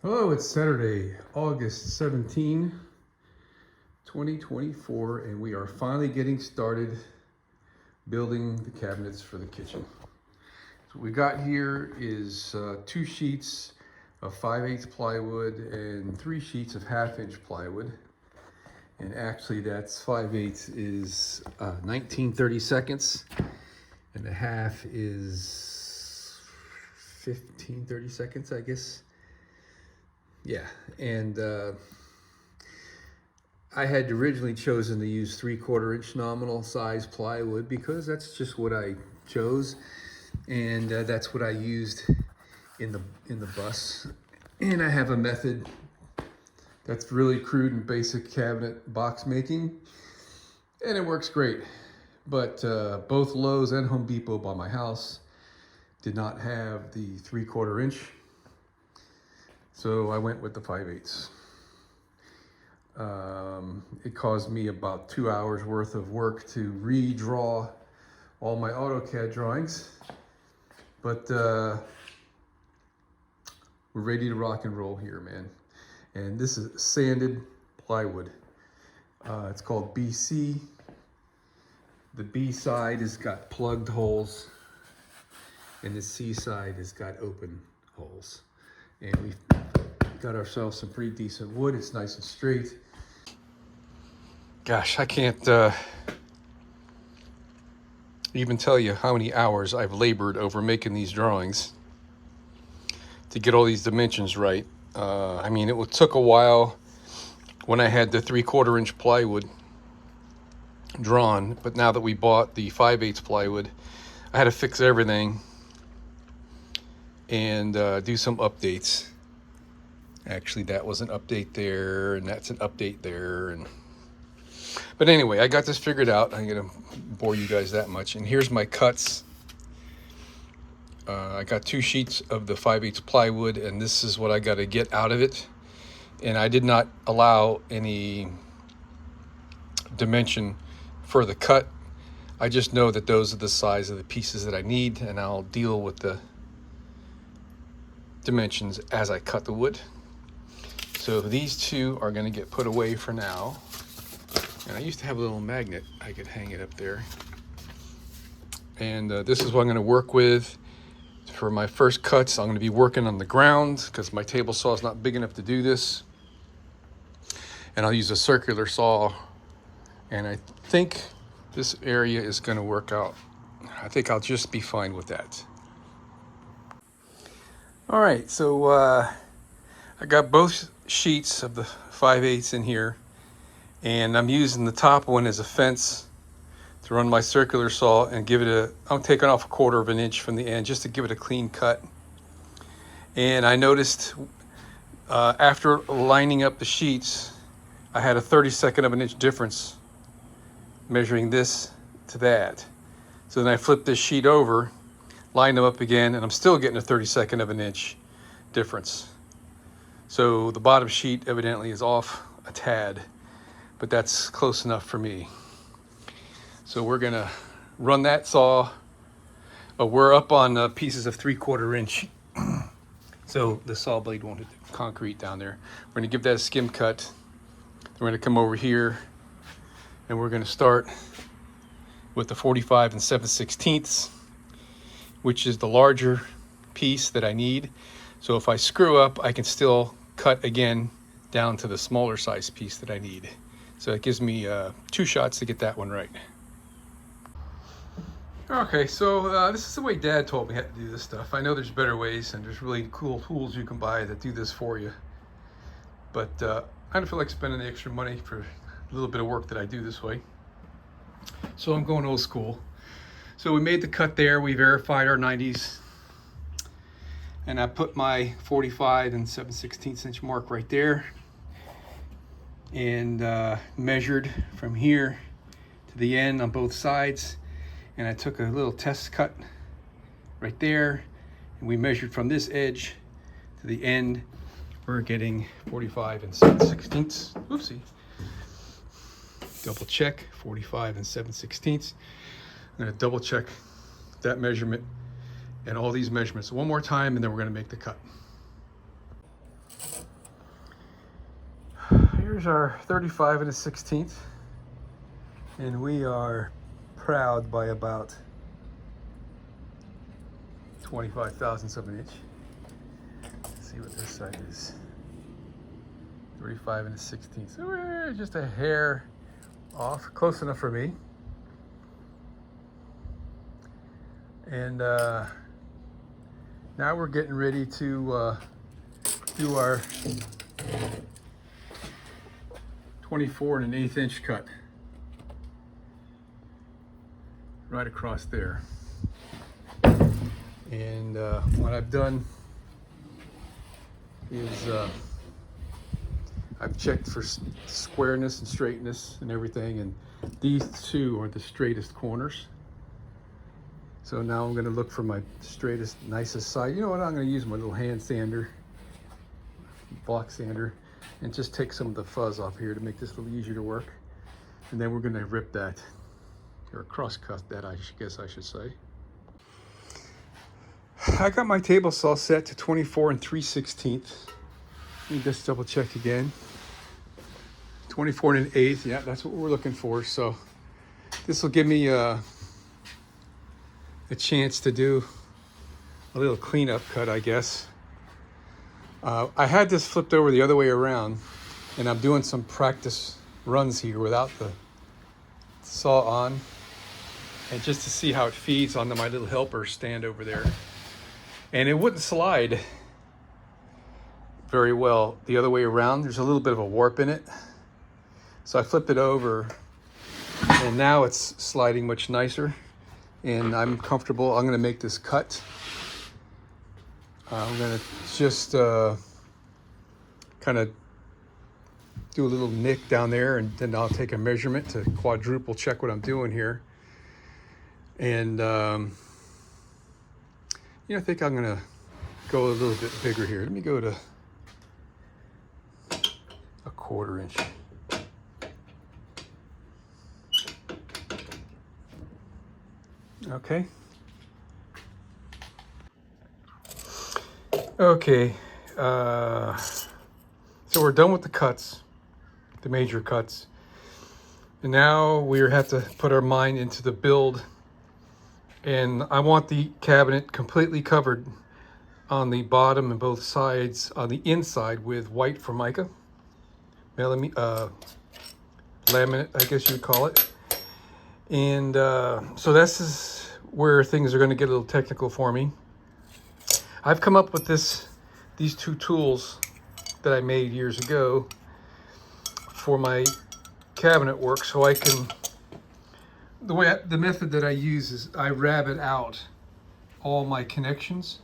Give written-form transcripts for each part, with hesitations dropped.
Hello, it's Saturday, August 17, 2024, and we are finally getting started building the cabinets for the kitchen. So what we got here is 2 sheets of 5/8 plywood and 3 sheets of 1/2 inch plywood. And actually that's 5/8 is 19/32, and a half is 15/32, I guess. Yeah, and I had originally chosen to use 3/4 inch nominal size plywood because that's just what I chose, and that's what I used in the bus. And I have a method that's really crude and basic cabinet box making, and it works great. But both Lowe's and Home Depot by my house did not have the 3/4 inch. So I went with the 5/8. It caused me about 2 hours worth of work to redraw all my AutoCAD drawings, but we're ready to rock and roll here, man. And this is sanded plywood. It's called BC. The B side has got plugged holes, and the C side has got open holes. And we've got ourselves some pretty decent wood. It's nice and straight. Gosh, I can't even tell you how many hours I've labored over making these drawings to get all these dimensions right. I mean, it took a while when I had the 3/4 inch plywood drawn, but now that we bought the 5/8 plywood, I had to fix everything and do some updates. Actually, that was an update there, and that's an update there. But anyway, I got this figured out. I'm going to bore you guys that much. And here's my cuts. I got 2 sheets of the 5/8 plywood, and this is what I got to get out of it. And I did not allow any dimension for the cut. I just know that those are the size of the pieces that I need, and I'll deal with the dimensions as I cut the wood. So these 2 are going to get put away for now. And I used to have a little magnet. I could hang it up there. And this is what I'm going to work with for my first cuts. I'm going to be working on the ground because my table saw is not big enough to do this. And I'll use a circular saw. And I think this area is going to work out. I think I'll just be fine with that. All right, so I got both sheets of the 5/8 in here, and I'm using the top one as a fence to run my circular saw and give it I'm taking off 1/4 inch from the end just to give it a clean cut. And I noticed after lining up the sheets, I had a 32nd of an inch difference measuring this to that. So then I flipped this sheet over, lined them up again, and I'm still getting a 32nd of an inch difference. So the bottom sheet evidently is off a tad, but that's close enough for me. So we're gonna run that saw. We're up on pieces of 3/4 inch. So the saw blade won't hit the concrete down there. We're gonna give that a skim cut. We're gonna come over here and we're gonna start with the 45 and 7/16, which is the larger piece that I need. So if I screw up, I can still cut again down to the smaller size piece that I need. So it gives me 2 shots to get that one right. Okay, so this is the way Dad told me how to do this stuff. I know there's better ways, and there's really cool tools you can buy that do this for you. But I don't feel like spending the extra money for a little bit of work that I do this way. So I'm going old school. So we made the cut there. We verified our 90s. And I put my 45 and 7/16 inch mark right there. And measured from here to the end on both sides. And I took a little test cut right there. And we measured from this edge to the end. We're getting 45 and 7/16. Oopsie. Double check 45 and 7/16. I'm going to double check that measurement and all these measurements one more time, and then we're going to make the cut. Here's our 35 and a 16th, and we are proud by about 25 thousandths of an inch. Let's see what this side is. 35 and a 16th. So we're just a hair off, close enough for me. And now we're getting ready to do our 24 and an 1/8 inch cut right across there. And what I've done is I've checked for squareness and straightness and everything, and these two are the straightest corners. So now I'm going to look for my straightest, nicest side. You know what? I'm going to use my little hand sander, block sander, and just take some of the fuzz off here to make this a little easier to work. And then we're going to rip that, or cross cut that, I guess I should say. I got my table saw set to 24 and 3/16. Let me just double check again. 24 and an 1/8, yeah, that's what we're looking for. So this will give me a chance to do a little cleanup cut, I guess. I had this flipped over the other way around, and I'm doing some practice runs here without the saw on, and just to see how it feeds onto my little helper stand over there. And it wouldn't slide very well the other way around. There's a little bit of a warp in it. So I flipped it over, and now it's sliding much nicer, and I'm comfortable. I'm gonna make this cut. I'm gonna just kind of do a little nick down there, and then I'll take a measurement to quadruple check what I'm doing here. And I think I'm gonna go a little bit bigger here. Let me go to a 1/4 inch. Okay. Okay. So we're done with the cuts, the major cuts. And now we have to put our mind into the build. And I want the cabinet completely covered on the bottom and both sides, on the inside, with white Formica, laminate, I guess you would call it. And so this is where things are going to get a little technical for me. I've come up with these two tools that I made years ago for my cabinet work, so I can, the method that I use is I rabbet out all my connections,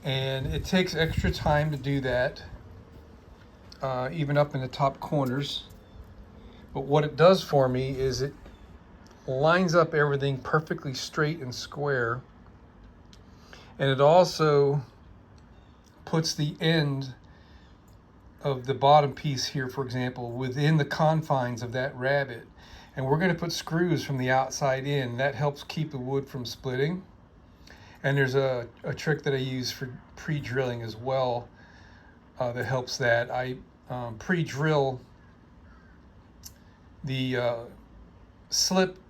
and it takes extra time to do that, even up in the top corners. But what it does for me is it lines up everything perfectly straight and square, and it also puts the end of the bottom piece here, for example, within the confines of that rabbet. And we're going to put screws from the outside in. That helps keep the wood from splitting. And there's a trick that I use for pre-drilling as well that helps that. I pre-drill the slip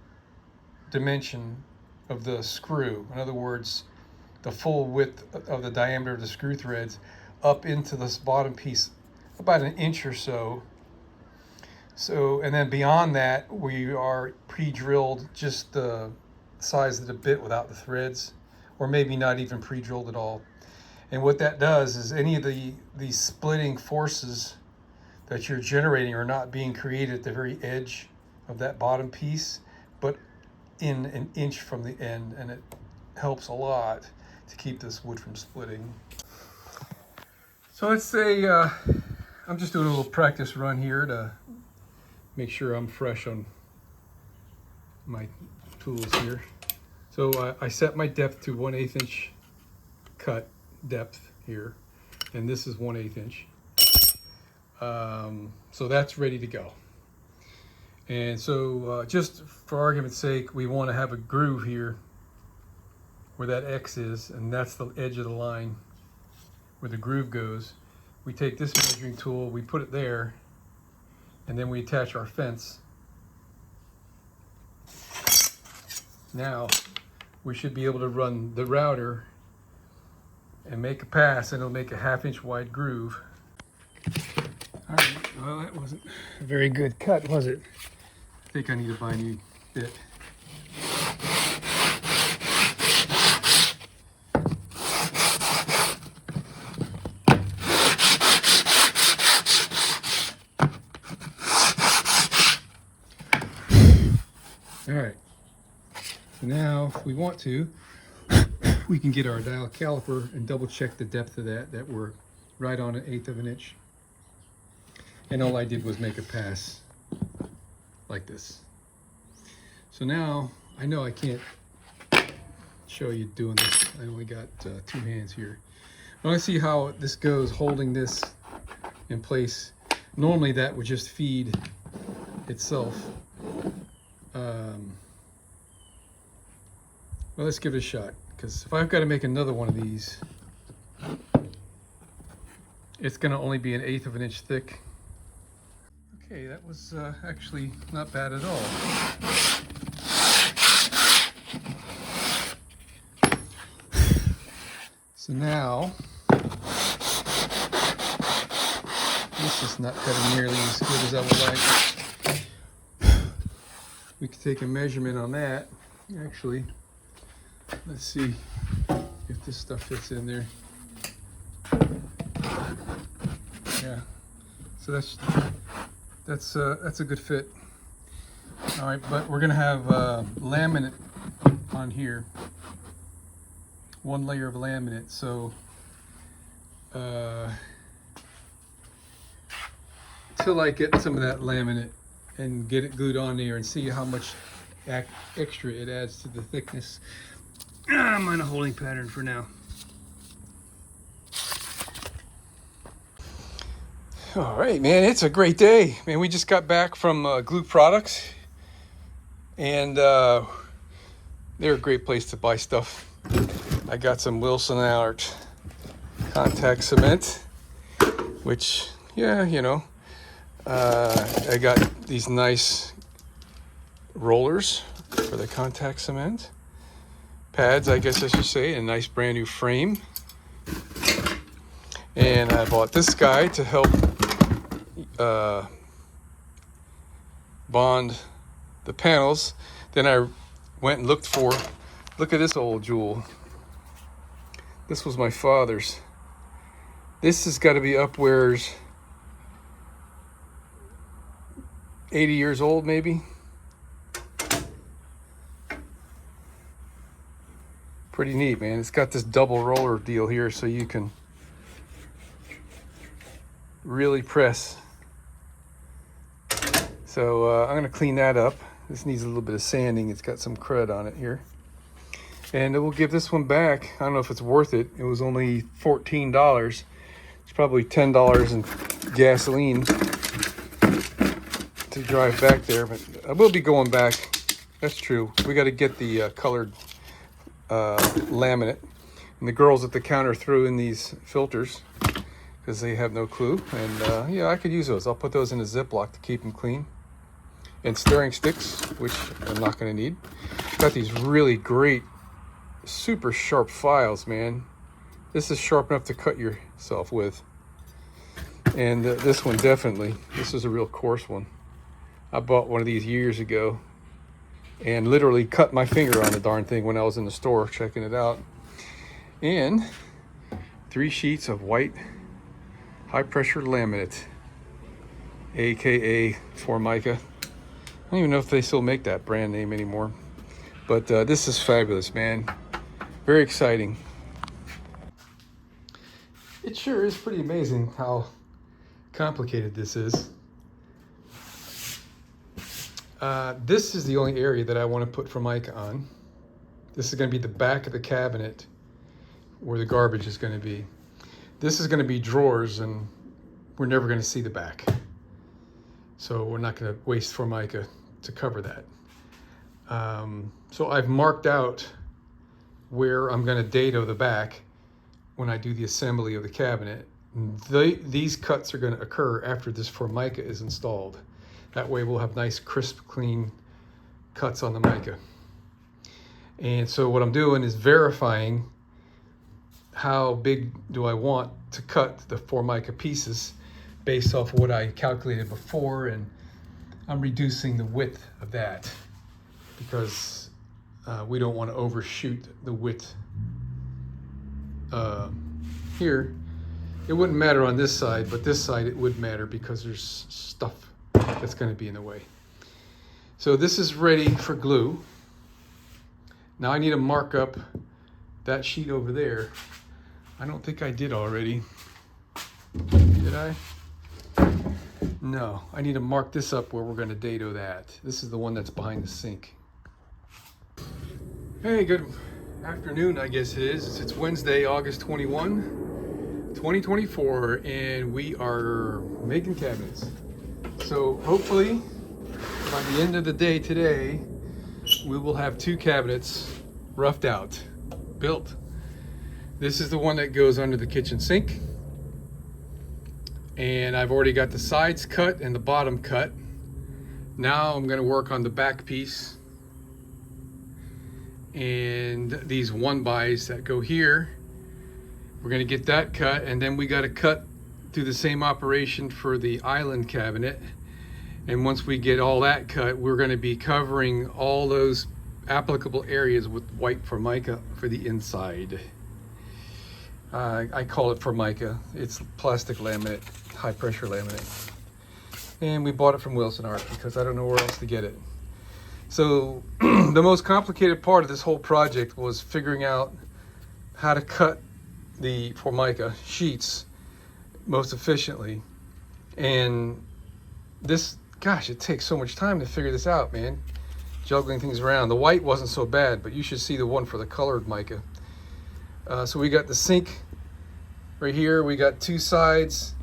dimension of the screw. In other words, the full width of the diameter of the screw threads up into this bottom piece, about 1 inch or so. And then beyond that, we are pre-drilled just the size of the bit without the threads, or maybe not even pre-drilled at all. And what that does is any of these splitting forces that you're generating are not being created at the very edge of that bottom piece, but in 1 inch from the end, and it helps a lot to keep this wood from splitting. So let's say I'm just doing a little practice run here to make sure I'm fresh on my tools here. So I set my depth to 1/8 inch cut depth here, and this is 1/8 inch. So that's ready to go. And so just for argument's sake, we want to have a groove here where that X is, and that's the edge of the line where the groove goes. We take this measuring tool, we put it there, and then we attach our fence. Now we should be able to run the router and make a pass, and it'll make a 1/2 inch wide groove. All right, well, that wasn't a very good cut, was it? I think I need to buy a new bit. All right, so now if we want to, we can get our dial caliper and double check the depth of that we're right on 1/8 of an inch. And all I did was make a pass like this. So now I know I can't show you doing this. I only got 2 hands here. I want to see how this goes holding this in place. Normally that would just feed itself. Well, let's give it a shot, because if I've got to make another one of these, it's going to only be 1/8 of an inch thick. Okay, that was actually not bad at all. So now, this is not cutting nearly as good as I would like. We could take a measurement on that, actually. Let's see if this stuff fits in there. Yeah, so that's a good fit. All right, but we're gonna have laminate on here, 1 layer of laminate. So till I get some of that laminate and get it glued on there and see how much extra it adds to the thickness. I'm on a holding pattern for now. All right, man, it's a great day. Man, we just got back from Glue Products, and they're a great place to buy stuff. I got some Wilson Allard contact cement, which, yeah, you know, I got these nice rollers for the contact cement. Pads, I guess I should say, and a nice brand new frame. And I bought this guy to help bond the panels. Then I went and looked for, look at this old jewel. This was my father's. This has got to be upwards 80 years old, maybe. Pretty neat, man. It's got this double roller deal here, so you can really press. So I'm gonna clean that up. This needs a little bit of sanding. It's got some crud on it here. And we'll give this one back. I don't know if it's worth it. It was only $14. It's probably $10 in gasoline to drive back there, but I will be going back. That's true. We got to get the colored laminate. And the girls at the counter threw in these filters because they have no clue. And yeah, I could use those. I'll put those in a Ziploc to keep them clean. And stirring sticks, which I'm not going to need. Got these really great, super sharp files, man. This is sharp enough to cut yourself with. And this one definitely. This is a real coarse one. I bought one of these years ago and literally cut my finger on the darn thing when I was in the store checking it out. And 3 sheets of white high pressure laminate, aka Formica. I don't even know if they still make that brand name anymore, but this is fabulous, man. Very exciting. It sure is pretty amazing how complicated this is. This is the only area that I want to put Formica on. This is going to be the back of the cabinet where the garbage is going to be. This is going to be drawers, and we're never going to see the back. So we're not going to waste Formica to cover that. So I've marked out where I'm going to dado the back when I do the assembly of the cabinet. These cuts are going to occur after this Formica is installed. That way we'll have nice, crisp, clean cuts on the mica. And so what I'm doing is verifying how big do I want to cut the Formica pieces based off of what I calculated before, and I'm reducing the width of that because we don't want to overshoot the width here. It wouldn't matter on this side, but this side it would matter because there's stuff that's going to be in the way. So this is ready for glue. Now I need to mark up that sheet over there. I don't think I did already. Did I? No, I need to mark this up where we're going to dado that. This is the one that's behind the sink. Hey, good afternoon, I guess it is. It's Wednesday, August 21, 2024, and we are making cabinets. So hopefully by the end of the day today, we will have 2 cabinets roughed out, built. This is the one that goes under the kitchen sink. And I've already got the sides cut and the bottom cut. Now I'm going to work on the back piece and these 1-bys that go here. We're going to get that cut, and then we got to cut through the same operation for the island cabinet. And once we get all that cut, we're going to be covering all those applicable areas with white Formica for the inside. I call it Formica. It's plastic laminate, high pressure laminate. And we bought it from Wilson Art because I don't know where else to get it. So the most complicated part of this whole project was figuring out how to cut the Formica sheets most efficiently. And this, gosh, it takes so much time to figure this out, man. Juggling things around. The white wasn't so bad, but you should see the one for the colored mica. So we got the sink right here. We got 2 sides,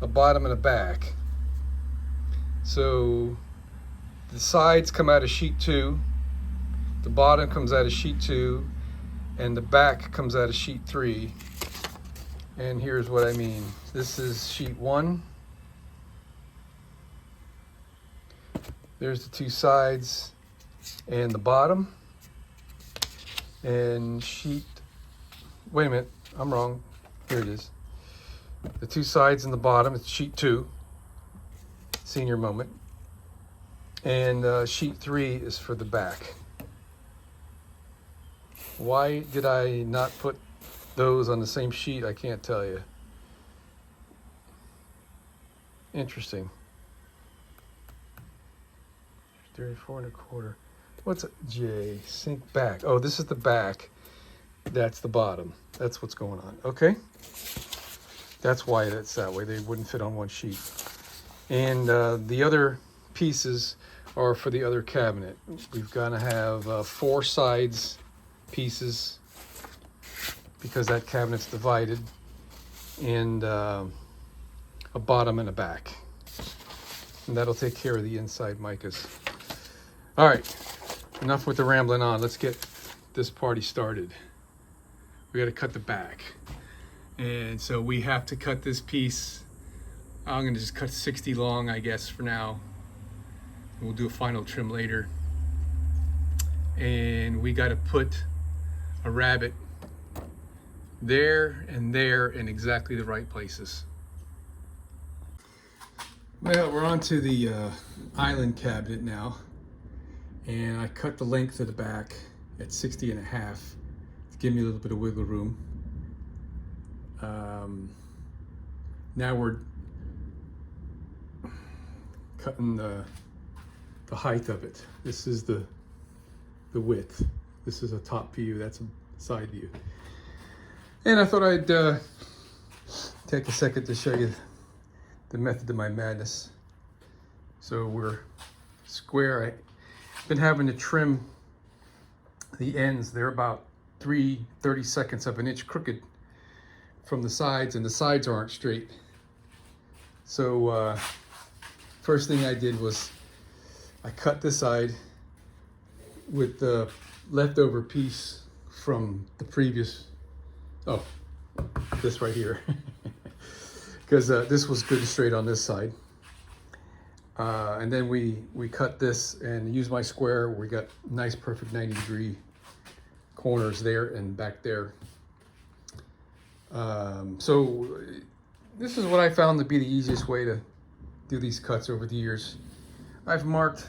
a bottom and a back. So the sides come out of sheet 2, the bottom comes out of sheet 2, and the back comes out of sheet 3. And here's what I mean. This is sheet 1. There's the 2 sides and the bottom. And sheet, wait a minute, I'm wrong. Here it is. The 2 sides and the bottom, it's sheet 2, senior moment. And sheet 3 is for the back. Why did I not put those on the same sheet? I can't tell you. Interesting. 34.25. What's a J? Sink back. Oh, this is the back. That's the bottom. That's what's going on. Okay. That's why that's that way. They wouldn't fit on one sheet. And the other pieces are for the other cabinet. We've got to have 4 sides pieces because that cabinet's divided, and a bottom and a back. And that'll take care of the inside micas. All right, enough with the rambling on. Let's get this party started. We got to cut the back. And so we have to cut this piece. I'm going to just cut 60 long, I guess, for now. We'll do a final trim later. And we got to put a rabbet there and there in exactly the right places. Well, we're on to the island cabinet now. And I cut the length of the back at 60.5 to give me a little bit of wiggle room. Now we're cutting the height of it. This is the width. This is a top view. That's a side view. And I thought I'd take a second to show you the method of my madness. So we're square. I've been having to trim the ends. They're about 3/32 of an inch crooked from the sides, and the sides aren't straight. So first thing I did was I cut this side with the leftover piece from the previous, this right here, because this was good and straight on this side. And then we cut this and use my square. We got nice, perfect 90-degree corners there and back there. So this is what I found to be the easiest way to do these cuts over the years. I've marked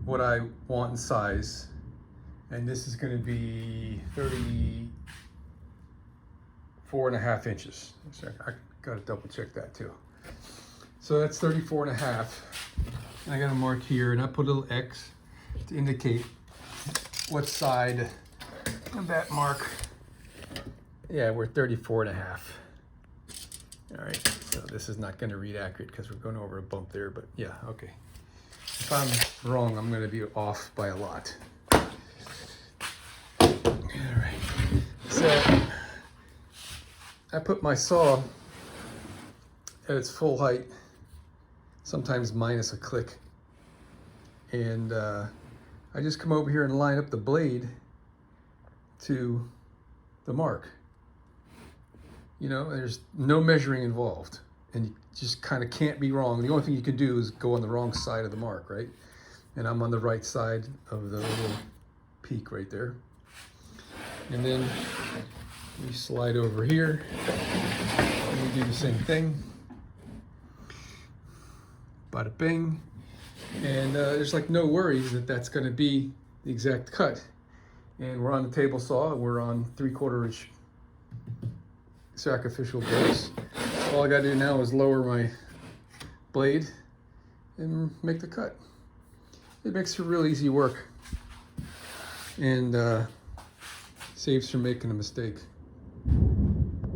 what I want in size, and this is going to be 34.5 inches. I got to double check that too. So that's 34.5. And I got a mark here, and I put a little X to indicate what side of that mark. Yeah, we're 34.5. All right, so this is not going to read accurate because we're going over a bump there, but yeah, okay. If I'm wrong, I'm going to be off by a lot. All right, so I put my saw at its full height, sometimes minus a click, and I just come over here and line up the blade to the mark. You know, there's no measuring involved, and you just kind of can't be wrong. The only thing you can do is go on the wrong side of the mark, right? And I'm on the right side of the little peak right there. And then we slide over here, and we do the same thing. Bada bing. And there's like no worries that that's going to be the exact cut. And we're on the table saw. We're on 3/4 inch sacrificial blades. All I got to do now is lower my blade and make the cut. It makes for real easy work and saves from making a mistake.